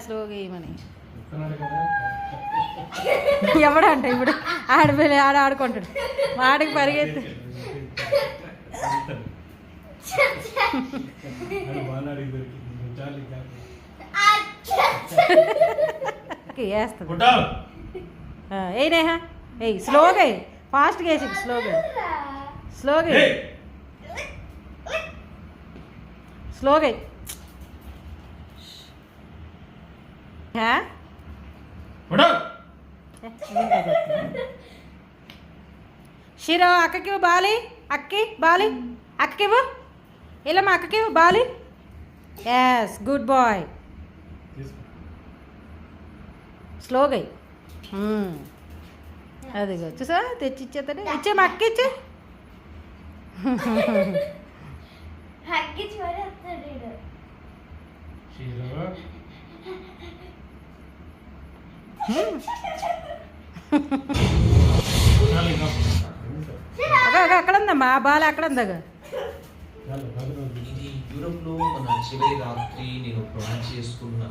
స్లోగా వేయమని. ఎవడంట ఇప్పుడు ఆడ ఆడుకుంటాడు, వాడికి పరిగెత్తి వేస్తుంది. ఏ నేహా ఏయ్, స్లోగా ఫాస్ట్గా వేసి, స్లోగా స్లోగా స్లోగా. షీరో అక్కకి బాలి, అక్కి బాలి, అక్కకివ్వు, ఇలా మా అక్కకి బాలి. Yes, good bye. స్లోగా అదిగో చూసా, తెచ్చి ఇచ్చేస్తాడు. ఇచ్చే మా అక్క ఇచ్చే. అక్కడ ఉందమ్మా బాల, అక్కడ ఉందగా. ఇది యూరోప్ లో మన చివరి రాత్రి నేను ప్లాన్ చేసుకున్న